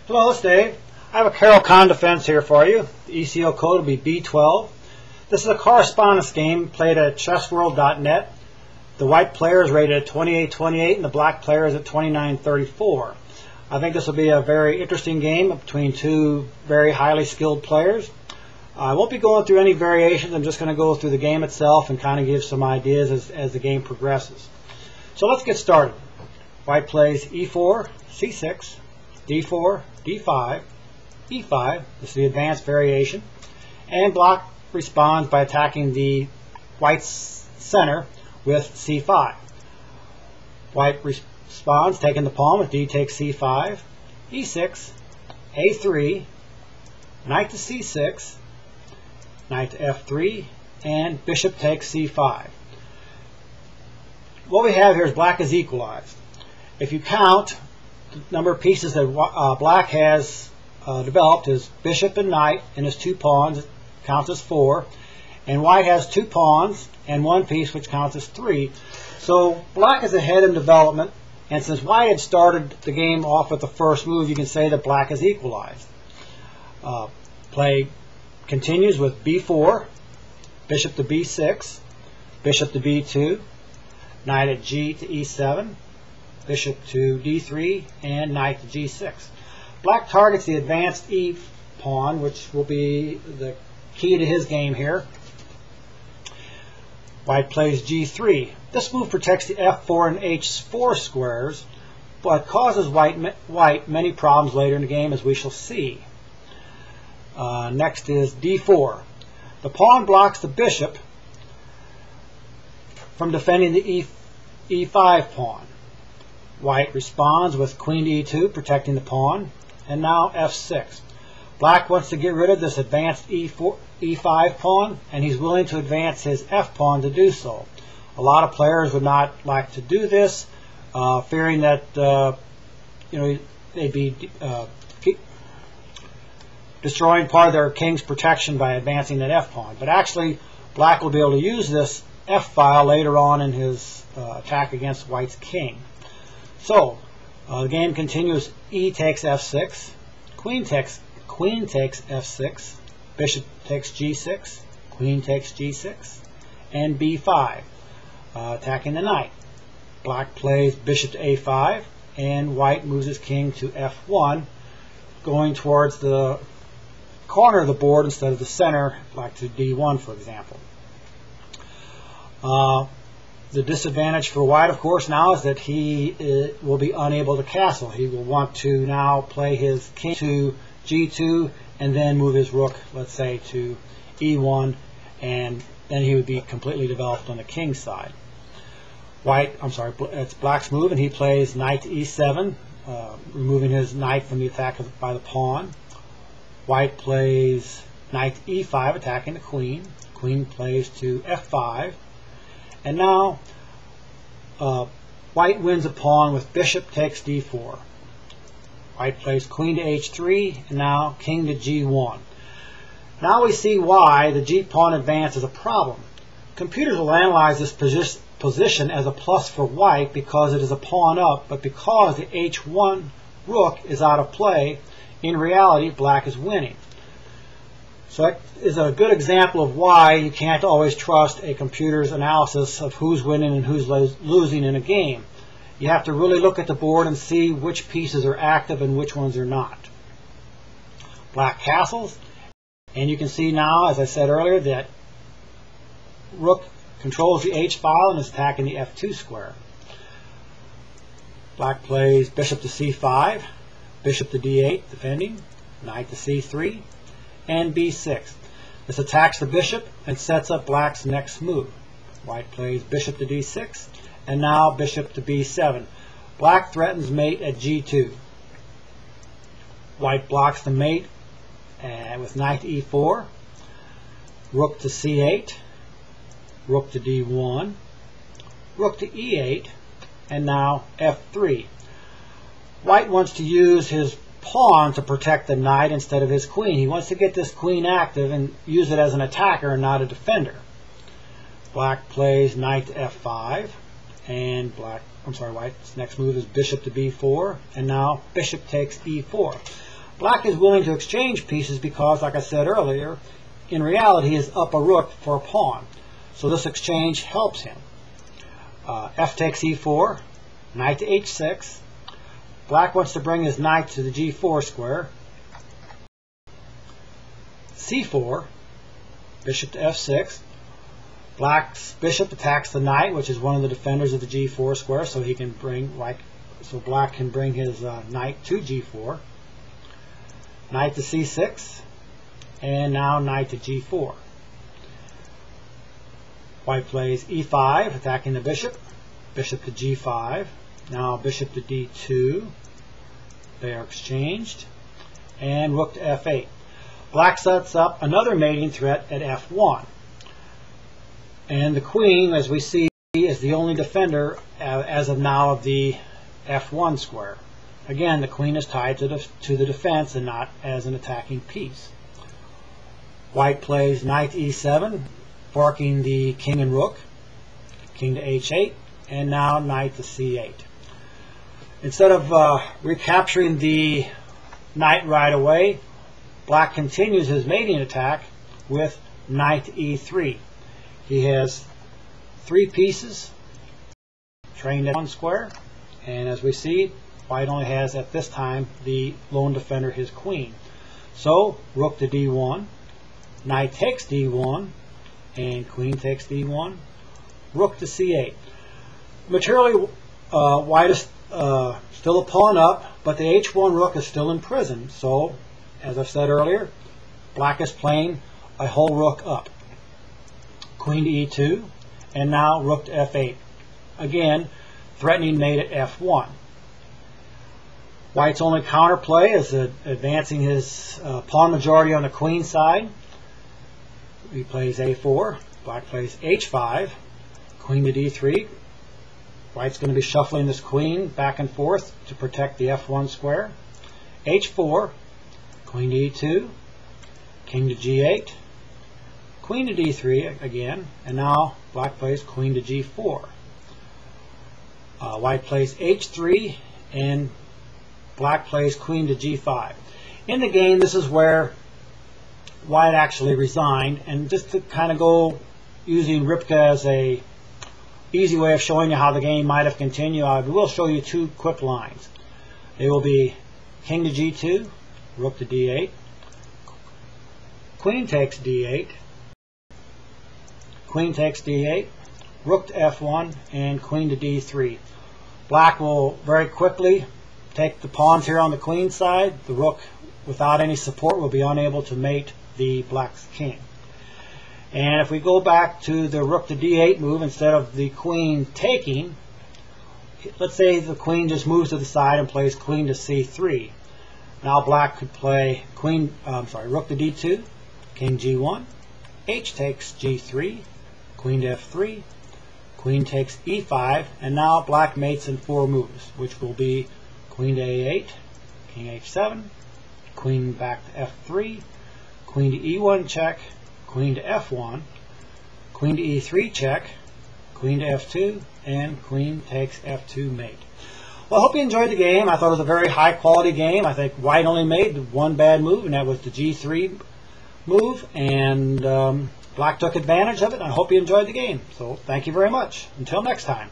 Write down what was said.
Hello, it's Dave. I have a Caro-Kann defense here for you. The ECO code will be B12. This is a correspondence game played at chessworld.net. The white player is rated at 28-28 and the black player is at 29-34. I think this will be a very interesting game between two very highly skilled players. I won't be going through any variations. I'm just going to go through the game itself and kind of give some ideas as the game progresses. So let's get started. White plays E4, C6, D4, D5, E5, this is the advanced variation, and black responds by attacking the white's center with C5. White responds taking the pawn with D takes C5, E6, A3, knight to C6, knight to F3, and bishop takes C5. What we have here is black is equalized. If you count the number of pieces that black has developed, his bishop and knight and his two pawns counts as 4, and white has 2 pawns and 1 piece which counts as 3. So black is ahead in development, and since white had started the game off with the first move, you can say that black is equalized. Play continues with B4, bishop to B6, bishop to B2, knight at G to E7, bishop to D3, and knight to G6. Black targets the advanced E pawn, which will be the key to his game here. White plays G3. This move protects the F4 and H4 squares, but causes white many problems later in the game, as we shall see. Next is D4. The pawn blocks the bishop from defending the E5 pawn. White responds with queen to E2, protecting the pawn, and now F6. Black wants to get rid of this advanced E5 pawn, and he's willing to advance his F pawn to do so. A lot of players would not like to do this, fearing that they'd be destroying part of their king's protection by advancing that F pawn. But actually, black will be able to use this F file later on in his attack against white's king. So the game continues. E takes F6, queen takes F6, bishop takes G6, queen takes G6, and B5, attacking the knight. Black plays bishop to A5, and white moves his king to F1, going towards the corner of the board instead of the center, like to D1, for example. The disadvantage for white, of course, now is that he will be unable to castle. He will want to now play his king to G2 and then move his rook, let's say, to E1, and then he would be completely developed on the king's side. It's black's move, and he plays knight to E7, removing his knight from the attack by the pawn. White plays knight to E5, attacking the queen. Queen plays to F5. And now white wins a pawn with bishop takes D4. White plays queen to H3, and now king to G1. Now we see why the G pawn advance is a problem. Computers will analyze this position as a plus for white because it is a pawn up, but because the H1 rook is out of play, in reality black is winning. So that is a good example of why you can't always trust a computer's analysis of who's winning and who's losing in a game. You have to really look at the board and see which pieces are active and which ones are not. Black castles, and you can see now, as I said earlier, that rook controls the H file and is attacking the F2 square. Black plays bishop to C5, bishop to D8, defending, knight to C3, and B6. This attacks the bishop and sets up black's next move. White plays bishop to D6, and now bishop to B7. Black threatens mate at G2. White blocks the mate with knight to E4, rook to C8, rook to D1, rook to E8, and now F3. White wants to use his pawn to protect the knight instead of his queen. He wants to get this queen active and use it as an attacker and not a defender. Black plays knight to F5, and white's next move is bishop to B4, and now bishop takes E4. Black is willing to exchange pieces because, like I said earlier, in reality he is up a rook for a pawn. So this exchange helps him. F takes e4, knight to h6. Black wants to bring his knight to the g4 square. c4, bishop to f6. Black's bishop attacks the knight, which is one of the defenders of the g4 square, so he can bring Black can bring his knight to g4. Knight to c6, and now knight to g4. White plays e5, attacking the bishop. Bishop to g5. Now bishop to d2. They are exchanged. And rook to f8. Black sets up another mating threat at f1. And the queen, as we see, is the only defender as of now of the f1 square. Again, the queen is tied to the defense and not as an attacking piece. White plays knight e7, barking the king and rook. King to h8, and now knight to c8. Instead of recapturing the knight right away, Black continues his mating attack with knight e3. He has 3 pieces trained at 1 square, and as we see, White only has at this time the lone defender, his queen. So rook to d1, knight takes d1, and queen takes d1, rook to c8. Materially, White is still a pawn up, but the h1 rook is still imprisoned. So, as I've said earlier, Black is playing a whole rook up. Queen to e2, and now rook to f8. Again, threatening mate at f1. White's only counterplay is advancing his pawn majority on the queen side. He plays a4. Black plays h5. Queen to d3. White's going to be shuffling this queen back and forth to protect the f1 square. h4. Queen to e2. King to g8. Queen to d3 again. And now Black plays queen to g4. White plays h3, and Black plays queen to g5. In the game, this is where White actually resigned, and just to kind of go using Ripka as a easy way of showing you how the game might have continued, I will show you 2 quick lines. They will be king to g2, rook to d8, queen takes d8, queen takes d8, rook to f1, and queen to d3. Black will very quickly take the pawns here on the queen side. The rook, without any support, will be unable to mate the Black's king. And if we go back to the rook to d8 move, instead of the queen taking, let's say the queen just moves to the side and plays queen to c3. Now Black could play rook to d2, king g1, h takes g3, queen to f3, queen takes e5, and now Black mates in 4 moves, which will be queen to a8, king h7, queen back to f3, queen to e1 check, queen to f1, queen to e3 check, queen to f2, and queen takes f2 mate. Well, I hope you enjoyed the game. I thought it was a very high quality game. I think White only made 1 bad move, and that was the g3 move, and Black took advantage of it. I hope you enjoyed the game. So thank you very much. Until next time.